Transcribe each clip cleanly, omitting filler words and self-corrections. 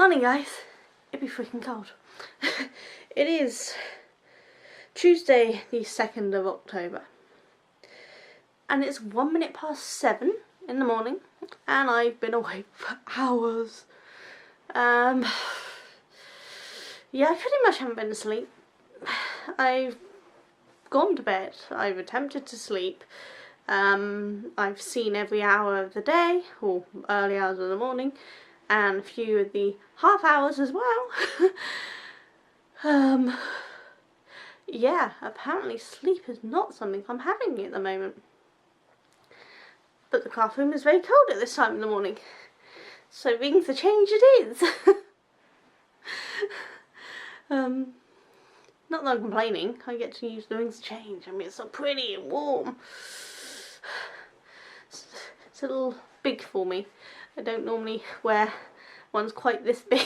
Morning guys, it'd be freaking cold. It is Tuesday the 2nd of October and it's 7 in the morning and I've been awake for hours. Yeah, I pretty much haven't been asleep. I've gone to bed, I've attempted to sleep, I've seen every hour of the day, or early hours of the morning, and a few of the half hours as well. Yeah, apparently sleep is not something I'm having at the moment. But the craft room is very cold at this time in the morning. So rings the change it is. Not that I'm complaining, I get to use the rings of change. I mean, it's so pretty and warm. It's a little big for me. I don't normally wear ones quite this big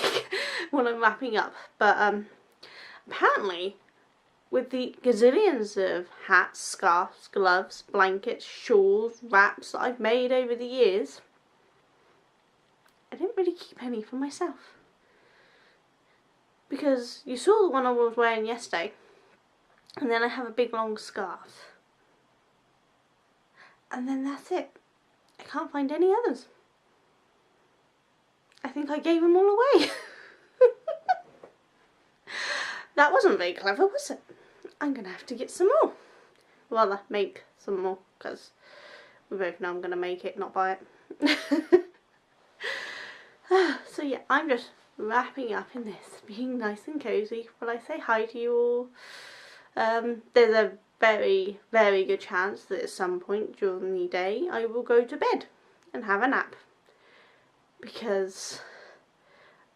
when I'm wrapping up, but apparently with the gazillions of hats, scarves, gloves, blankets, shawls, wraps that I've made over the years, I didn't really keep any for myself. Because you saw the one I was wearing yesterday, and then I have a big long scarf. And then that's it. I can't find any others. I think I gave them all away. That wasn't very clever, was it? I'm going to have to get some more. Rather, make some more, because we both know I'm going to make it, not buy it. So yeah, I'm just wrapping up in this, being nice and cozy while I say hi to you all. There's a very, very good chance that at some point during the day I will go to bed and have a nap. Because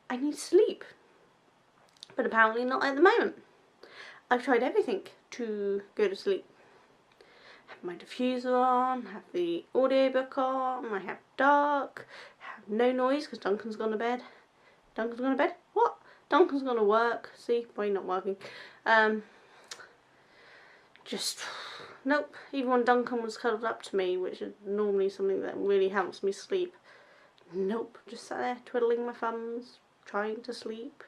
I need sleep. But apparently not at the moment. I've tried everything to go to sleep. Have my diffuser on, have the audiobook on, I have dark, have no noise because Duncan's gone to bed. Duncan's gone to bed? What? Duncan's gone to work. See, brain not working. Just, nope. Even when Duncan was cuddled up to me, which is normally something that really helps me sleep, nope, just sat there twiddling my thumbs, trying to sleep.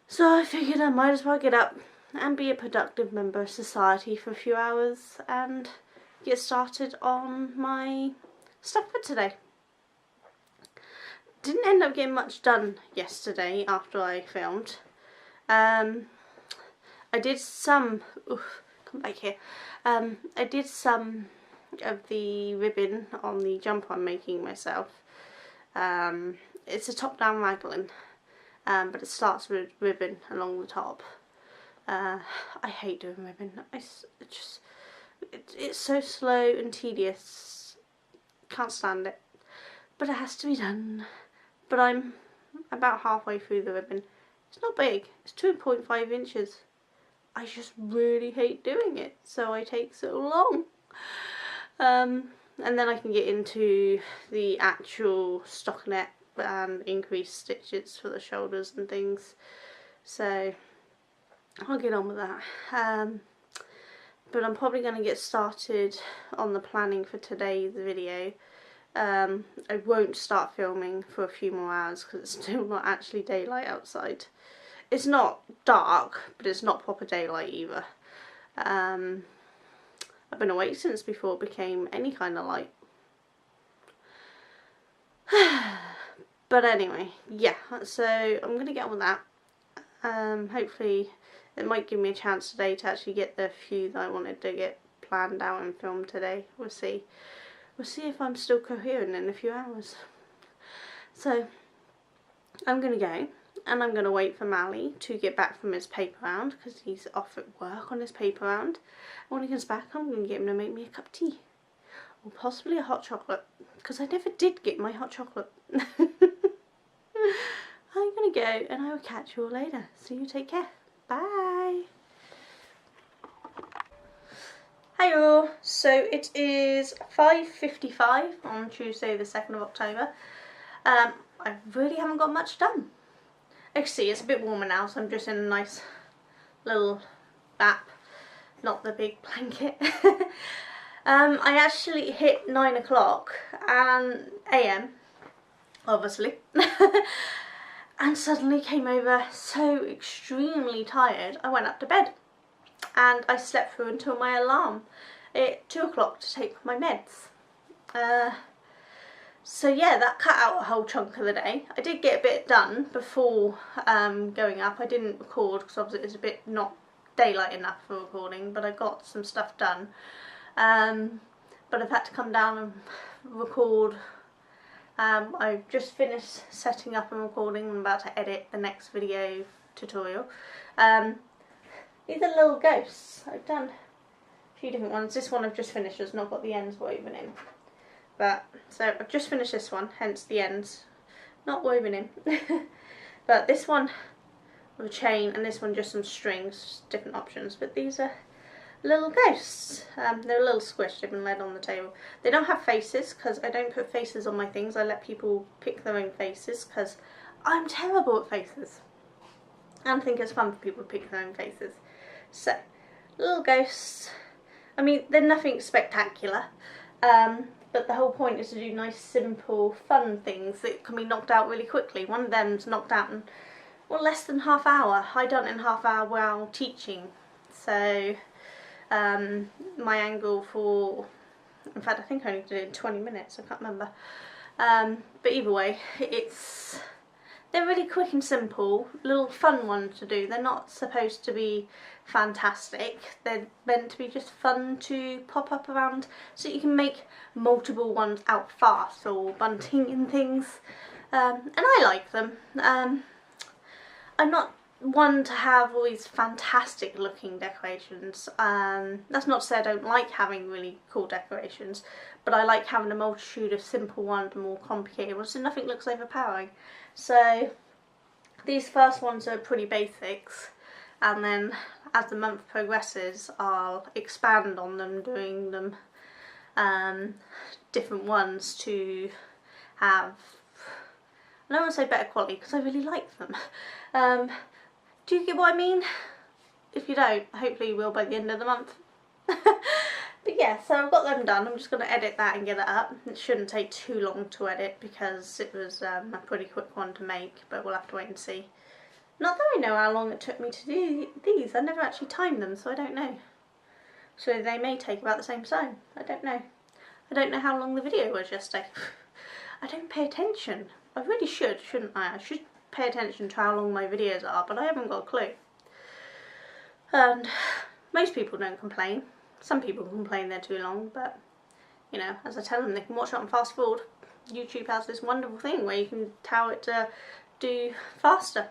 So I figured I might as well get up and be a productive member of society for a few hours and get started on my stuff for today. Didn't end up getting much done yesterday after I filmed. I did some, come back here, I did some of the ribbon on the jumper I'm making myself. It's a top-down raglan, but it starts with ribbon along the top. I hate doing ribbon. It's so slow and tedious. Can't stand it. But it has to be done. But I'm about halfway through the ribbon. It's not big. It's 2.5 inches. I just really hate doing it, so I take so long. And then I can get into the actual stockinette and increase stitches for the shoulders and things. So I'll get on with that. But I'm probably going to get started on the planning for today's video. I won't start filming for a few more hours because it's still not actually daylight outside. It's not dark, but it's not proper daylight either. I've been awake since before it became any kind of light. But anyway, yeah, so I'm going to get on with that. Hopefully it might give me a chance today to actually get the few that I wanted to get planned out and filmed today. We'll see. We'll see if I'm still coherent in a few hours. So I'm going to go. And I'm going to wait for Mally to get back from his paper round because he's off at work on his paper round. And when he comes back, I'm going to get him to make me a cup of tea. Or possibly a hot chocolate. Because I never did get my hot chocolate. I'm going to go and I will catch you all later. So you take care. Bye. Hi all. So it is 5:55 on Tuesday the 2nd of October. I really haven't got much done. I can see it's a bit warmer now, so I'm just in a nice little wrap, not the big blanket. I actually hit 9 o'clock AM, obviously, and suddenly came over so extremely tired I went up to bed, and I slept through until my alarm at 2 o'clock to take my meds. So yeah, that cut out a whole chunk of the day. I did get a bit done before going up. I didn't record because obviously it was a bit not daylight enough for recording, but I got some stuff done. But I've had to come down and record. I've just finished setting up and recording. I'm about to edit the next video tutorial. These are little ghosts. I've done a few different ones. This one I've just finished, it's not got the ends woven in. But, so I've just finished this one, hence the ends not woven in. But this one with a chain, and this one just some strings, different options. But these are little ghosts. They're a little squished, they've been laid on the table. They don't have faces, because I don't put faces on my things. I let people pick their own faces, because I'm terrible at faces. And I think it's fun for people to pick their own faces. So, little ghosts. I mean, they're nothing spectacular. But the whole point is to do nice, simple, fun things that can be knocked out really quickly. One of them's knocked out in, well, less than half hour. I done it in half hour while teaching. So, my angle for, in fact I think I only did it in 20 minutes, I can't remember. But either way, they're really quick and simple, little fun ones to do. They're not supposed to be fantastic, they're meant to be just fun to pop up around so you can make multiple ones out fast, or bunting and things. And I like them. I'm not one to have all these fantastic looking decorations. That's not to say I don't like having really cool decorations, but I like having a multitude of simple ones and more complicated ones so nothing looks overpowering. So these first ones are pretty basics, and then as the month progresses I'll expand on them, doing them different ones to have, I don't want to say better quality because I really like them. Do you get what I mean? If you don't, hopefully you will by the end of the month. But yeah, so I've got them done. I'm just going to edit that and get it up. It shouldn't take too long to edit because it was a pretty quick one to make, but we'll have to wait and see. Not that I know how long it took me to do these. I never actually timed them, so I don't know. So they may take about the same time. I don't know. I don't know how long the video was yesterday. I don't pay attention. I really should, shouldn't I? I should pay attention to how long my videos are, but I haven't got a clue. And most people don't complain. Some people complain they're too long, but you know, as I tell them, they can watch it on fast forward. YouTube has this wonderful thing where you can tell it to do faster.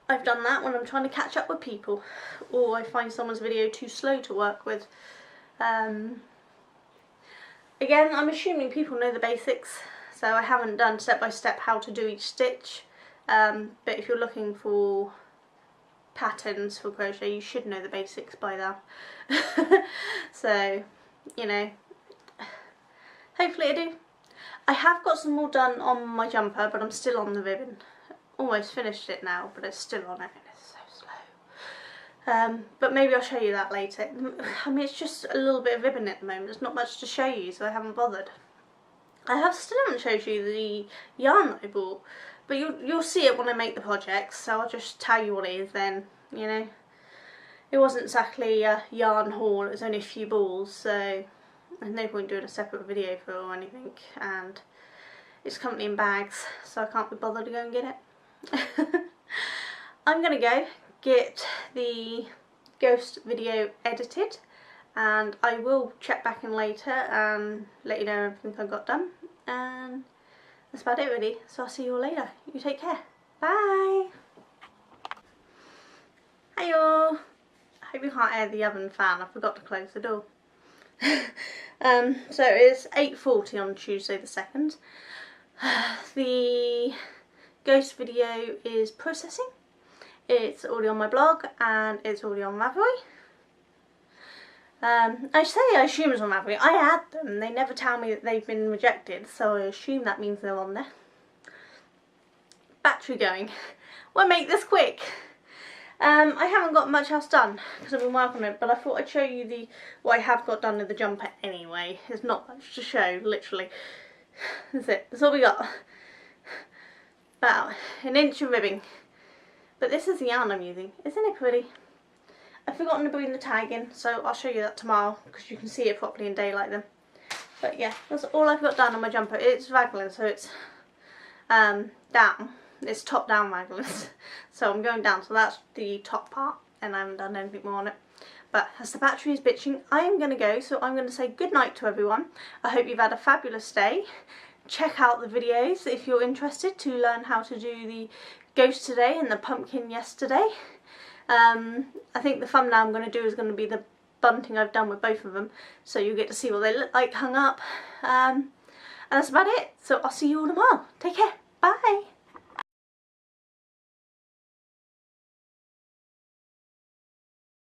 I've done that when I'm trying to catch up with people, or I find someone's video too slow to work with. Again, I'm assuming people know the basics, so I haven't done step by step how to do each stitch, but if you're looking for patterns for crochet you should know the basics by now. So, you know, hopefully I do. I have got some more done on my jumper, but I'm still on the ribbon. Almost finished it now, but it's still on it and it's so slow. But maybe I'll show you that later. I mean, it's just a little bit of ribbon at the moment. There's not much to show you, so I haven't bothered. I still haven't showed you the yarn that I bought, but you'll see it when I make the projects, so I'll just tell you what it is then, you know. It wasn't exactly a yarn haul, it was only a few balls, so there's no point doing a separate video for it or anything, and it's currently in bags, so I can't be bothered to go and get it. I'm going to go get the ghost video edited, and I will check back in later and let you know everything I got done, and that's about it really, so I'll see you all later. You take care. Bye! Hi all! I hope you can't hear the oven fan, I forgot to close the door. So it's 8:40 on Tuesday the 2nd. The ghost video is processing. It's already on my blog and it's already on Ravelry. I assume it's on Ravelry. I add them, they never tell me that they've been rejected, so I assume that means they're on there. Battery going. We'll make this quick. I haven't got much else done because I've been working on it, but I thought I'd show you what I have got done with the jumper anyway. There's not much to show, literally. That's it. That's all we got. about an inch of ribbing. But this is the yarn I'm using. Isn't it pretty? I've forgotten to bring the tag in, so I'll show you that tomorrow because you can see it properly in daylight then. But yeah, that's all I've got done on my jumper. It's raglan, so it's down. It's top down raglan. So I'm going down, so that's the top part, and I haven't done anything more on it. But as the battery is bitching, I am going to go, so I'm going to say good night to everyone. I hope you've had a fabulous day. Check out the videos if you're interested to learn how to do the ghost today and the pumpkin yesterday. I think the thumbnail I'm going to do is going to be the bunting I've done with both of them, so you get to see what they look like hung up. And that's about it, so I'll see you all tomorrow. Take care, bye!